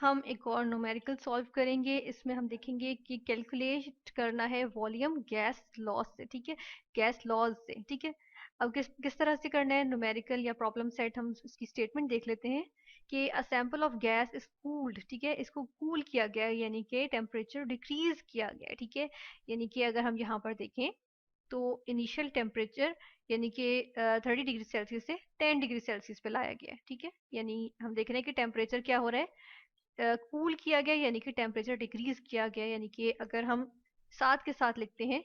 हम एक और न्यूमेरिकल सॉल्व करेंगे। इसमें हम देखेंगे कि कैलकुलेट करना है वॉल्यूम गैस लॉस से, ठीक है, गैस लॉज से, ठीक है। अब किस किस तरह से करना है न्यूमेरिकल या प्रॉब्लम सेट, हम इसकी स्टेटमेंट देख लेते हैं कि a sample of gas is cooled, ठीक है, इसको कूल किया गया है यानी कि टेम्परेचर डिक्रीज किया गया है, ठीक है। यानी कि अगर हम यहाँ पर देखें तो इनिशियल टेम्परेचर यानी कि 30 डिग्री सेल्सियस से 10 डिग्री सेल्सियस पे लाया गया है, ठीक है। यानी हम देख रहे हैं कि टेम्परेचर क्या हो रहा है, कूल किया गया यानी कि टेम्परेचर डिक्रीज किया गया। यानी कि अगर हम साथ के साथ लिखते हैं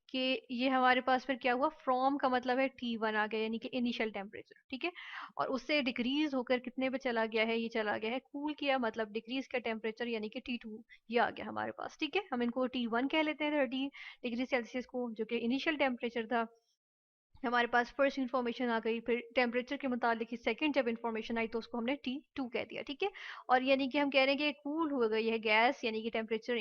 कि ये हमारे पास फिर क्या हुआ, फ्रॉम का मतलब है T1 आ गया यानी कि इनिशियल टेम्परेचर, ठीक है। और उससे डिक्रीज होकर कितने पे चला गया है, ये चला गया है कूल किया मतलब डिक्रीज का टेम्परेचर यानी कि T2 ये आ गया हमारे पास, ठीक है। हम इनको T1 कह लेते हैं 30 डिग्री सेल्सियस को, जो कि इनिशियल टेम्परेचर था। हमारे पास फर्स्ट इन्फॉर्मेशन आ गई, फिर टेम्परेचर के मुताबिक सेकंड जब इन्फॉर्मेशन आई तो उसको हमने T2 कह दिया, ठीक है। और यानी कि हम कह रहे हैं कि कूल हो गई है गैस यानी कि टेम्परेचर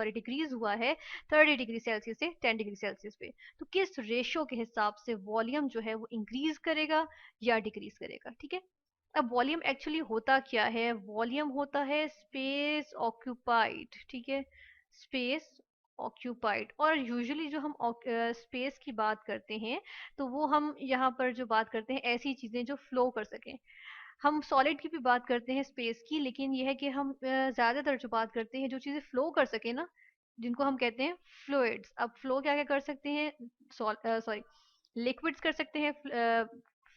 डिक्रीज हुआ है 30 डिग्री सेल्सियस से 10 डिग्री सेल्सियस पे। तो किस रेशो के हिसाब से वॉल्यूम जो है वो इंक्रीज करेगा या डिक्रीज करेगा, ठीक है। अब वॉल्यूम एक्चुअली होता क्या है, वॉल्यूम होता है स्पेस ऑक्यूपाइड, ठीक है, स्पेस ऑक्यूपाइड। और यूजुअली जो हम स्पेस की बात करते हैं तो वो हम यहाँ पर जो बात करते हैं ऐसी चीजें जो फ्लो कर सकें। हम सॉलिड की भी बात करते हैं स्पेस की, लेकिन यह है कि हम ज्यादातर जो बात करते हैं जो चीजें फ्लो कर सके ना, जिनको हम कहते हैं फ्लूइड्स। अब फ्लो क्या क्या कर सकते हैं, सॉरी, लिक्विड्स कर सकते हैं,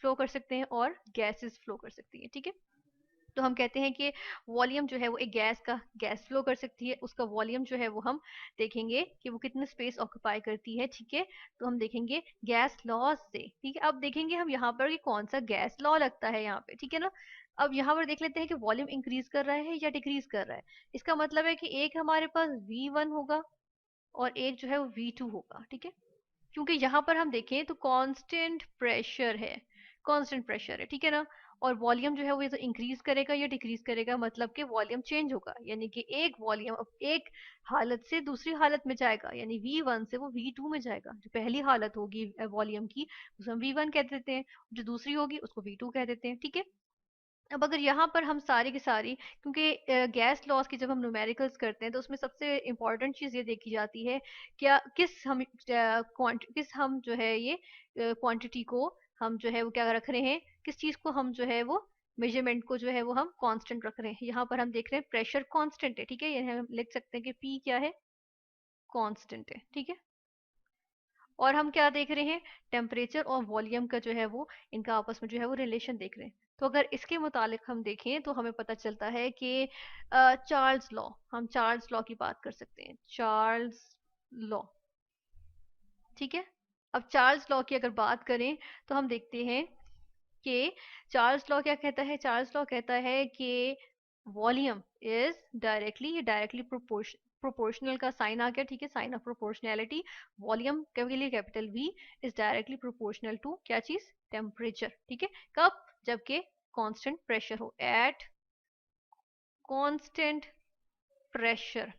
फ्लो कर सकते हैं, और गैसेस फ्लो कर सकती है, ठीक है। तो हम कहते हैं कि वॉल्यूम जो है वो एक गैस का गैस फ्लो कर सकती है, उसका वॉल्यूम जो है वो हम देखेंगे कि वो कितने स्पेस ऑक्यूपाई करती है, ठीक है। तो हम देखेंगे गैस लॉ से, ठीक है। अब देखेंगे हम यहाँ पर कि कौन सा गैस लॉ लगता है यहाँ पे, ठीक है ना। अब यहाँ पर देख लेते हैं कि वॉल्यूम इंक्रीज कर रहा है या डिक्रीज कर रहा है। इसका मतलब है कि एक हमारे पास V1 होगा और एक जो है वो V2 होगा, ठीक है। क्योंकि यहाँ पर हम देखें तो कांस्टेंट प्रेशर है, ठीक है ना। और वॉल्यूम जो है वो ये तो इंक्रीज करेगा या डिक्रीज करेगा, मतलब कि वॉल्यूम चेंज होगा, यानी कि एक वॉल्यूम अब एक हालत से दूसरी हालत में जाएगा, यानी V1 से वो V2 में जाएगा। जो पहली हालत होगी वॉल्यूम की उसे हम V1 कह देते हैं, जो दूसरी होगी उसको V2 कह देते हैं, ठीक है। अब अगर यहाँ पर हम सारी की सारी, क्योंकि गैस लॉस की जब हम न्यूमेरिकल्स करते हैं तो उसमें सबसे इम्पोर्टेंट चीज़ ये देखी जाती है क्या किस हम जो है ये क्वांटिटी को हम जो है वो क्या रख रहे हैं, किस चीज़ को हम जो है वो मेजरमेंट को जो है वो हम कांस्टेंट रख रहे हैं। यहाँ पर हम देख रहे हैं प्रेशर कांस्टेंट है, ठीक है, ये हम लिख सकते हैं कि P क्या है, कांस्टेंट है, ठीक है। और हम क्या देख रहे हैं, टेम्परेचर और वॉल्यूम का जो है वो इनका आपस में जो है वो रिलेशन देख रहे हैं। तो अगर इसके मुतालिक हम देखें तो हमें पता चलता है कि चार्ल्स लॉ, हम चार्ल्स लॉ की बात कर सकते हैं, चार्ल्स लॉ, ठीक है। अब चार्ल्स लॉ की अगर बात करें तो हम देखते हैं कि चार्ल्स लॉ क्या कहता है, चार्ल्स लॉ कहता है कि वॉल्यूम इज डायरेक्टली प्रोपोर्शनल का साइन आ गया, ठीक है, साइन ऑफ प्रोपोर्शनैलिटी। वॉल्यूम के लिए capital V is directly proportional to क्या चीज, टेम्परेचर, ठीक है। कब, जबकि कांस्टेंट प्रेशर हो, एट कांस्टेंट प्रेशर,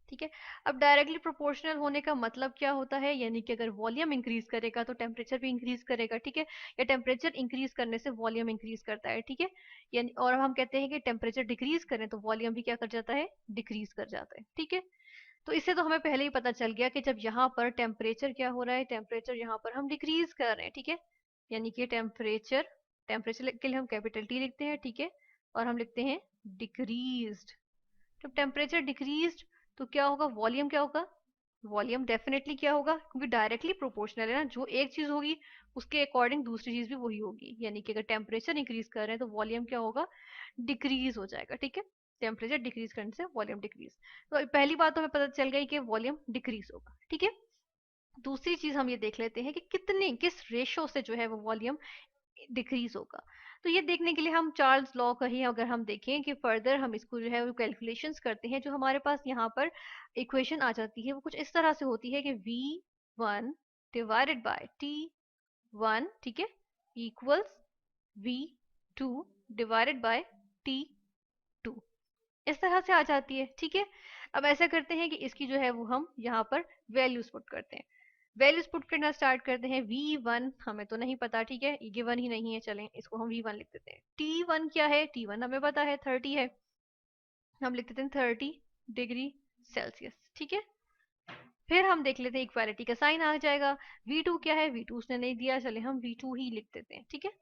ठीक है। अब डायरेक्टली प्रोपोर्शनल होने का मतलब क्या होता है, यानी कि अगर वॉल्यूम इंक्रीज करेगा तो टेम्परेचर भी इंक्रीज करेगा, ठीक है। या टेम्परेचर इंक्रीज करने से वॉल्यूम इंक्रीज करता है, ठीक है। यानी और हम कहते हैं कि टेम्परेचर डिक्रीज करें तो वॉल्यूम भी क्या कर जाता है, डिक्रीज कर जाता है, ठीक है। तो इससे तो हमें पहले ही पता चल गया कि जब यहाँ पर टेम्परेचर क्या हो रहा है, टेम्परेचर यहाँ पर हम डिक्रीज कर रहे हैं, ठीक है। यानी कि टेम्परेचर, टेम्परेचर के लिए हम कैपिटल T लिखते हैं, ठीक है, और हम लिखते हैं डिक्रीज्ड। जब टेम्परेचर डिक्रीज्ड तो क्या होगा, वॉल्यूम क्या होगा, वॉल्यूम डेफिनेटली क्या होगा, क्योंकि डायरेक्टली प्रोपोर्शनल है ना, जो एक चीज होगी उसके अकॉर्डिंग दूसरी चीज भी वही होगी। यानी कि अगर टेम्परेचर इंक्रीज कर रहे हैं तो वॉल्यूम क्या होगा, डिक्रीज हो जाएगा, ठीक है। टेम्परेचर डिक्रीज करने से वॉल्यूम डिक्रीज। तो पहली बात तो हमें पता चल गई कि वॉल्यूम डिक्रीज होगा, ठीक है। दूसरी चीज हम ये देख लेते हैं कि कितने किस रेशो से जो है वो वॉल्यूम डिक्रीज होगा। तो ये देखने के लिए हम चार्ल्स लॉ का ही अगर हम देखें कि फर्दर हम इसको जो है वो कैलकुलेशंस करते हैं, जो हमारे पास यहाँ पर इक्वेशन आ जाती है वो कुछ इस तरह से होती है कि V1 डिवाइडेड बाय T1, ठीक है, equals V2 divided by T2, इस तरह से आ जाती है, ठीक है। अब ऐसा करते हैं कि इसकी जो है वो हम यहाँ पर वैल्यूज पुट करते हैं, वैल्यूज पुट करना स्टार्ट करते हैं। V1 हमें तो नहीं पता, ठीक है, ये गिवन ही नहीं है, चलें इसको हम V1 लिख देते हैं। T1 क्या है, T1 हमें पता है 30 है, हम लिख देते हैं 30 डिग्री सेल्सियस, ठीक है। फिर हम देख लेते हैं इक्वालिटी का साइन आ जाएगा। V2 क्या है, V2 उसने नहीं दिया, चले हम V2 ही लिख देते हैं, ठीक है।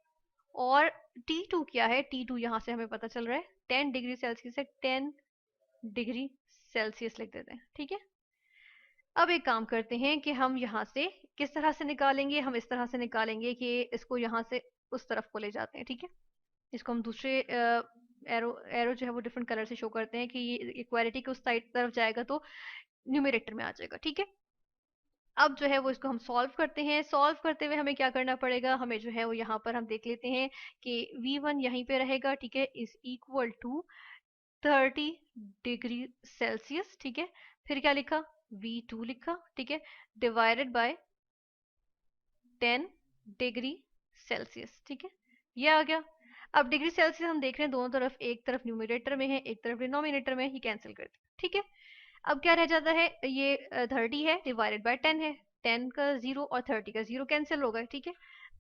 और T2 क्या है, T2 यहाँ से हमें पता चल रहा है 10 डिग्री सेल्सियस है, 10 डिग्री सेल्सियस लिख देते हैं, ठीक है। अब एक काम करते हैं कि हम यहाँ से किस तरह से निकालेंगे, हम इस तरह से निकालेंगे कि इसको यहाँ से उस तरफ को ले जाते हैं, ठीक है। इसको हम दूसरे एरो एरो जो है वो डिफरेंट कलर से शो करते हैं कि ये इक्वालिटी के उस साइड तरफ जाएगा तो न्यूमरेटर में आ जाएगा, ठीक है। अब जो है वो इसको हम सॉल्व करते हैं। सॉल्व करते हुए हमें क्या करना पड़ेगा, हमें जो है वो यहाँ पर हम देख लेते हैं कि V1 यहीं पे रहेगा, ठीक है, is equal to 30 degree Celsius, ठीक है। फिर क्या लिखा, V2 लिखा, ठीक है, डिवाइडेड बाय 10 डिग्री सेल्सियस, ठीक है। ये आ गया। अब डिग्री सेल्सियस हम देख रहे हैं दोनों तरफ, एक तरफ न्यूमरेटर में है एक तरफ डिनोमिनेटर में, ही कैंसिल करते हैं, ठीक है। अब क्या रह जाता है, ये 30 है डिवाइडेड बाय 10 है, 10 का 0 और 30 का 0 कैंसिल हो गए, ठीक है।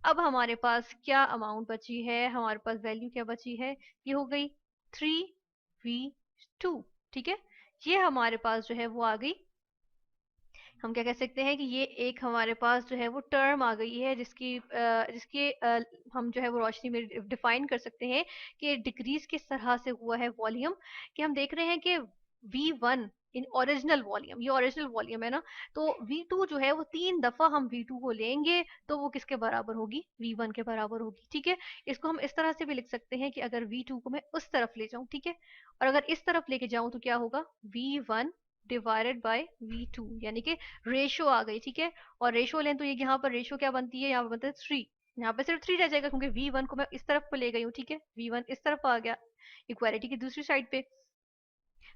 अब हमारे पास क्या अमाउंट बची है, हमारे पास वैल्यू क्या बची है, ये हो गई 3V2, ठीक है। ये हमारे पास जो है वो आ गई, हम क्या कह सकते हैं कि ये एक हमारे पास जो है वो टर्म आ गई है जिसकी हम जो है वो रोशनी में डिफाइन कर सकते हैं कि डिक्रीज किस तरह से हुआ है वॉल्यूम। कि हम देख रहे हैं कि V1 इन ओरिजिनल वॉल्यूम, ये ओरिजिनल वॉल्यूम है ना, तो V2 जो है वो 3 दफा हम V2 को लेंगे तो वो किसके बराबर होगी, V1 के बराबर होगी, ठीक है। इसको हम इस तरह से भी लिख सकते हैं कि अगर V2 को मैं उस तरफ ले जाऊं, ठीक है, और अगर इस तरफ लेके जाऊं तो क्या होगा, V1 डिवाइडेड बाय V2, यानी कि रेशो आ गई, ठीक है। और रेशो लें तो ये यहाँ पर रेशो क्या बनती है, यहाँ पर बनता है 3, यहाँ पे सिर्फ 3 रह जाएगा क्योंकि V1 को मैं इस तरफ को ले गई हूँ, ठीक है, V1 इस तरफ आ गया इक्वालिटी की दूसरी साइड पे।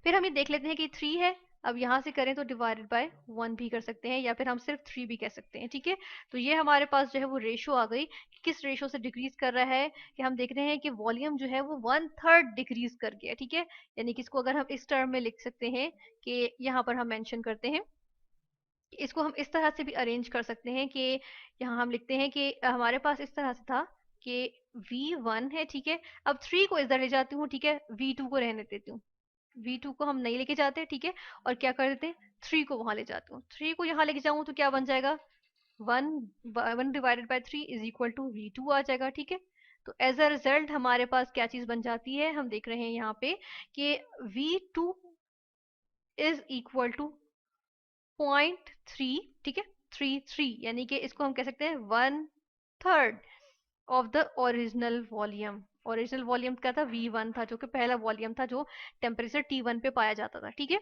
फिर हम ये देख लेते हैं कि 3 है, अब यहाँ से करें तो डिवाइडेड बाय 1 भी कर सकते हैं या फिर हम सिर्फ 3 भी कह सकते हैं, ठीक है। तो ये हमारे पास जो है वो रेशो आ गई कि किस रेशो से डिक्रीज कर रहा है, कि हम देख रहे हैं कि वॉल्यूम जो है वो 1/3 डिक्रीज कर गया, ठीक है। यानी कि इसको अगर हम इस टर्म में लिख सकते हैं कि यहाँ पर हम मेंशन करते हैं, इसको हम इस तरह से भी अरेंज कर सकते हैं कि यहाँ हम लिखते हैं कि हमारे पास इस तरह से था कि V1 है, ठीक है। अब 3 को इधर ले जाती हूँ, ठीक है, V2 को रहने देती हूँ, V2 को हम नहीं लेके जाते, ठीक है। और क्या कर देते हैं, 3 को वहां ले जाती हूँ, 3 को यहाँ लेके जाऊँ तो क्या बन जाएगा, 1 divided by 3 is equal to V2 आ जाएगा, ठीक है। तो एज अ रिजल्ट हमारे पास क्या चीज बन जाती है, हम देख रहे हैं यहाँ पे कि V2 इज इक्वल टू 0.3, ठीक है, 3 यानी कि इसको हम कह सकते हैं 1/3 of the original volume. Original volume क्या था, V1 था, जो कि पहला वॉल्यूम था जो टेम्परेचर T1 पे पाया जाता था, ठीक है।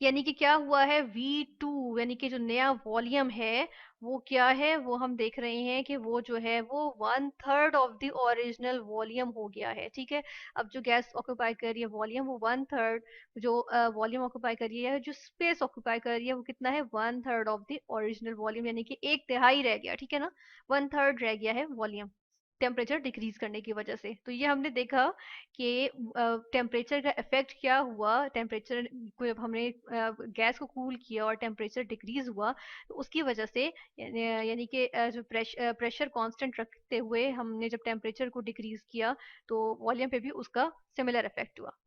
यानी कि क्या हुआ है, V2 यानी कि जो नया वॉल्यूम है वो क्या है, वो हम देख रहे हैं कि वो जो है वो 1/3 ऑफ द ओरिजिनल वॉल्यूम हो गया है, ठीक है। अब जो गैस ऑक्यूपाई कर रही है वॉल्यूम, वो 1/3, जो वॉल्यूम ऑक्यूपाई कर रही है, जो स्पेस ऑक्यूपाई कर रही है, वो कितना है, 1/3 ऑफ द ओरिजिनल वॉल्यूम, यानी कि एक तिहाई रह गया, ठीक है ना, 1/3 रह गया है वॉल्यूम टेम्परेचर डिक्रीज करने की वजह से। तो ये हमने देखा कि टेम्परेचर का इफेक्ट क्या हुआ, टेम्परेचर को जब हमने गैस को कूल किया और टेम्परेचर डिक्रीज हुआ तो उसकी वजह से यानी कि जो प्रेशर कांस्टेंट रखते हुए हमने जब टेम्परेचर को डिक्रीज किया तो वॉल्यूम पे भी उसका सिमिलर इफेक्ट हुआ।